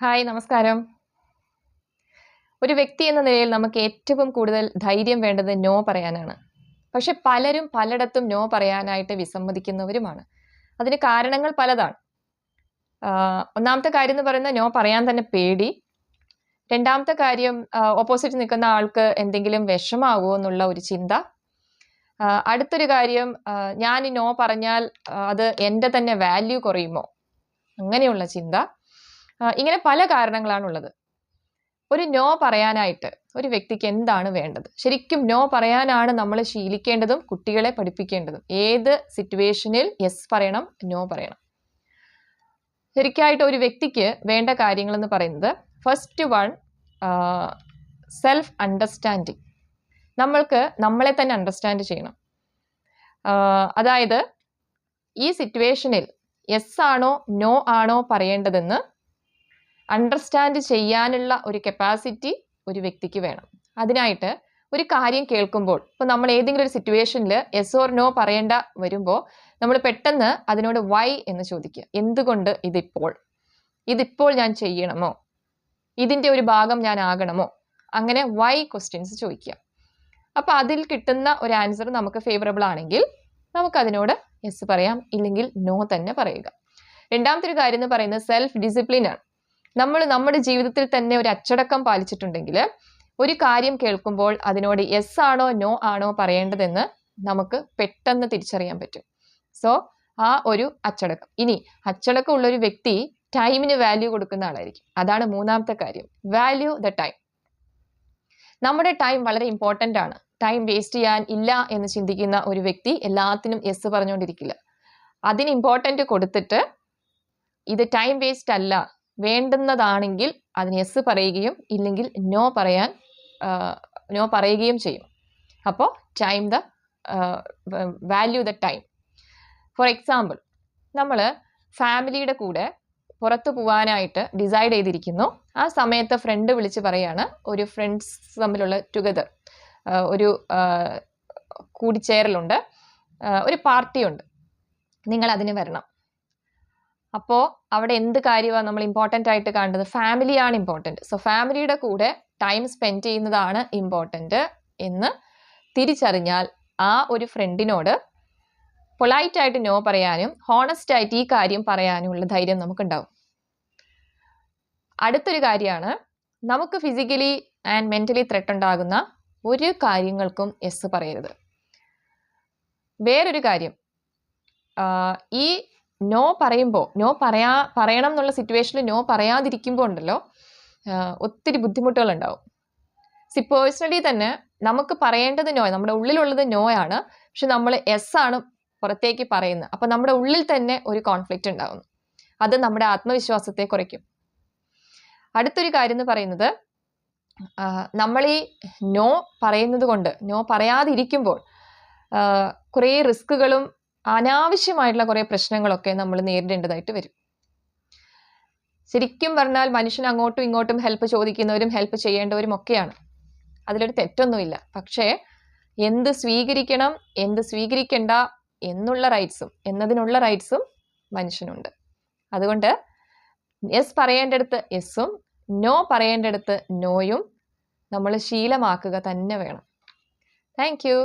Hi, നമസ്കാരം. ഒരു വ്യക്തി എന്ന നിലയിൽ നമുക്ക് ഏറ്റവും കൂടുതൽ ധൈര്യം വേണ്ടത് നോ പറയാനാണ്. പക്ഷെ പലരും പലയിടത്തും നോ പറയാനായിട്ട് വിസമ്മതിക്കുന്നവരുമാണ്. അതിന് കാരണങ്ങൾ പലതാണ്. ഒന്നാമത്തെ കാര്യം എന്ന് പറയുന്നത് നോ പറയാൻ തന്നെ പേടി. രണ്ടാമത്തെ കാര്യം ഓപ്പോസിറ്റ് നിൽക്കുന്ന ആൾക്ക് എന്തെങ്കിലും വിഷമാകുമോ എന്നുള്ള ഒരു ചിന്ത. അടുത്തൊരു കാര്യം ഞാൻ നോ പറഞ്ഞാൽ അത് എൻ്റെ തന്നെ വാല്യൂ കുറയുമോ, അങ്ങനെയുള്ള ചിന്ത. ഇങ്ങനെ പല കാരണങ്ങളാണുള്ളത്. ഒരു നോ പറയാനായിട്ട് ഒരു വ്യക്തിക്ക് എന്താണ് വേണ്ടത്? ശരിക്കും നോ പറയാനാണ് നമ്മൾ ശീലിക്കേണ്ടതും കുട്ടികളെ പഠിപ്പിക്കേണ്ടതും. ഏത് സിറ്റുവേഷനിൽ യെസ് പറയണം, നോ പറയണം. ശരിക്കായിട്ട് ഒരു വ്യക്തിക്ക് വേണ്ട കാര്യങ്ങൾ എന്ന് പറയുന്നത് ഫസ്റ്റ് വൺ, സെൽഫ് അണ്ടർസ്റ്റാൻഡിങ്. നമ്മൾക്ക് നമ്മളെ തന്നെ അണ്ടർസ്റ്റാൻഡ് ചെയ്യണം. അതായത് ഈ സിറ്റുവേഷനിൽ യെസ് ആണോ നോ ആണോ പറയേണ്ടതെന്ന് അണ്ടർസ്റ്റാൻഡ് ചെയ്യാനുള്ള ഒരു കപ്പാസിറ്റി ഒരു വ്യക്തിക്ക് വേണം. അതിനായിട്ട് ഒരു കാര്യം കേൾക്കുമ്പോൾ, ഇപ്പോൾ നമ്മൾ ഏതെങ്കിലും ഒരു സിറ്റുവേഷനിൽ യെസ് ഓർ നോ പറയേണ്ട വരുമ്പോൾ നമ്മൾ പെട്ടെന്ന് അതിനോട് വൈ എന്ന് ചോദിക്കുക. എന്തുകൊണ്ട് ഇതിപ്പോൾ ഞാൻ ചെയ്യണമോ, ഇതിൻ്റെ ഒരു ഭാഗം ഞാൻ ആകണമോ, അങ്ങനെ വൈ ക്വസ്റ്റ്യൻസ് ചോദിക്കുക. അപ്പോൾ അതിൽ കിട്ടുന്ന ഒരു ആൻസർ നമുക്ക് ഫേവറബിൾ ആണെങ്കിൽ നമുക്കതിനോട് യെസ് പറയാം, ഇല്ലെങ്കിൽ നോ തന്നെ പറയുക. രണ്ടാമത്തെ ഒരു കാര്യം എന്ന് പറയുന്നത് സെൽഫ് ഡിസിപ്ലിൻ ആണ്. നമ്മൾ നമ്മുടെ ജീവിതത്തിൽ തന്നെ ഒരു അച്ചടക്കം പാലിച്ചിട്ടുണ്ടെങ്കിൽ ഒരു കാര്യം കേൾക്കുമ്പോൾ അതിനോട് യെസ് ആണോ നോ ആണോ പറയേണ്ടതെന്ന് നമുക്ക് പെട്ടെന്ന് തിരിച്ചറിയാൻ പറ്റും. സോ ആ ഒരു അച്ചടക്കം. ഇനി അച്ചടക്കം ഉള്ളൊരു വ്യക്തി ടൈമിന് വാല്യൂ കൊടുക്കുന്ന ആളായിരിക്കും. അതാണ് മൂന്നാമത്തെ കാര്യം, വാല്യൂ ദ ടൈം. നമ്മുടെ ടൈം വളരെ ഇമ്പോർട്ടൻ്റ് ആണ്. ടൈം വേസ്റ്റ് ചെയ്യാൻ ഇല്ല എന്ന് ചിന്തിക്കുന്ന ഒരു വ്യക്തി എല്ലാത്തിനും യെസ് പറഞ്ഞുകൊണ്ടിരിക്കില്ല. അതിന് ഇമ്പോർട്ടൻ്റ് കൊടുത്തിട്ട് ഇത് ടൈം വേസ്റ്റ് അല്ല, വേണ്ടുന്നതാണെങ്കിൽ അതിന് യെസ് പറയുകയും ഇല്ലെങ്കിൽ നോ പറയുകയും ചെയ്യും. അപ്പോൾ value the time. For example, നമ്മൾ ഫാമിലിയുടെ കൂടെ പുറത്തു പോകാനായിട്ട് ഡിസൈഡ് ചെയ്തിരിക്കുന്നു. ആ സമയത്ത് ഫ്രണ്ട് വിളിച്ച് പറയാണ്, ഒരു ഫ്രണ്ട്സ് തമ്മിലുള്ള ടുഗദർ, ഒരു കൂടിച്ചേരലുണ്ട്, ഒരു പാർട്ടിയുണ്ട്, നിങ്ങൾ അതിന് വരണം. അപ്പോൾ അവിടെ എന്ത് കാര്യമാണ് നമ്മൾ ഇമ്പോർട്ടൻ്റ് ആയിട്ട് കാണുന്നത്? ഫാമിലിയാണ് ഇമ്പോർട്ടൻ്റ്. സോ ഫാമിലിയുടെ കൂടെ ടൈം സ്പെൻഡ് ചെയ്യുന്നതാണ് ഇമ്പോർട്ടൻ്റ് എന്ന് തിരിച്ചറിഞ്ഞാൽ ആ ഒരു ഫ്രണ്ടിനോട് പൊളൈറ്റ് ആയിട്ട് നോ പറയാനും ഹോണസ്റ്റ് ആയിട്ട് ഈ കാര്യം പറയാനുമുള്ള ധൈര്യം നമുക്കുണ്ടാവും. അടുത്തൊരു കാര്യമാണ്, നമുക്ക് ഫിസിക്കലി ആൻഡ് മെൻ്റലി ത്രെട്ട് ഉണ്ടാകുന്ന ഒരു കാര്യങ്ങൾക്കും യെസ് പറയരുത്. വേറൊരു കാര്യം, ഈ നോ പറയുമ്പോൾ പറയണം എന്നുള്ള സിറ്റുവേഷനിൽ നോ പറയാതിരിക്കുമ്പോൾ ഉണ്ടല്ലോ ഒത്തിരി ബുദ്ധിമുട്ടുകൾ ഉണ്ടാവും. പേഴ്സണലി തന്നെ നമുക്ക് പറയേണ്ടത് നോ, നമ്മുടെ ഉള്ളിലുള്ളത് നോ ആണ്, പക്ഷെ നമ്മൾ യെസ് ആണ് പുറത്തേക്ക് പറയുന്നത്. അപ്പം നമ്മുടെ ഉള്ളിൽ തന്നെ ഒരു കോൺഫ്ലിക്റ്റ് ഉണ്ടാകുന്നു. അത് നമ്മുടെ ആത്മവിശ്വാസത്തെ കുറയ്ക്കും. അടുത്തൊരു കാര്യം എന്ന് പറയുന്നത്, നമ്മൾ ഈ നോ പറയുന്നത് കൊണ്ട്, നോ പറയാതിരിക്കുമ്പോൾ കുറേ റിസ്കുകളും അനാവശ്യമായിട്ടുള്ള കുറേ പ്രശ്നങ്ങളൊക്കെ നമ്മൾ നേരിടേണ്ടതായിട്ട് വരും. ശരിക്കും പറഞ്ഞാൽ മനുഷ്യൻ അങ്ങോട്ടും ഇങ്ങോട്ടും ഹെൽപ്പ് ചോദിക്കുന്നവരും ഹെൽപ്പ് ചെയ്യേണ്ടവരും ഒക്കെയാണ്. അതിലൊരു തെറ്റൊന്നുമില്ല. പക്ഷേ എന്ത് സ്വീകരിക്കണം, എന്ത് സ്വീകരിക്കണ്ട എന്നതിനുള്ള റൈറ്റ്സും മനുഷ്യനുണ്ട്. അതുകൊണ്ട് യെസ് പറയേണ്ടടുത്ത് യെസ്സും നോ പറയേണ്ടടുത്ത് നോയും നമ്മൾ ശീലമാക്കുക തന്നെ വേണം. Thank you.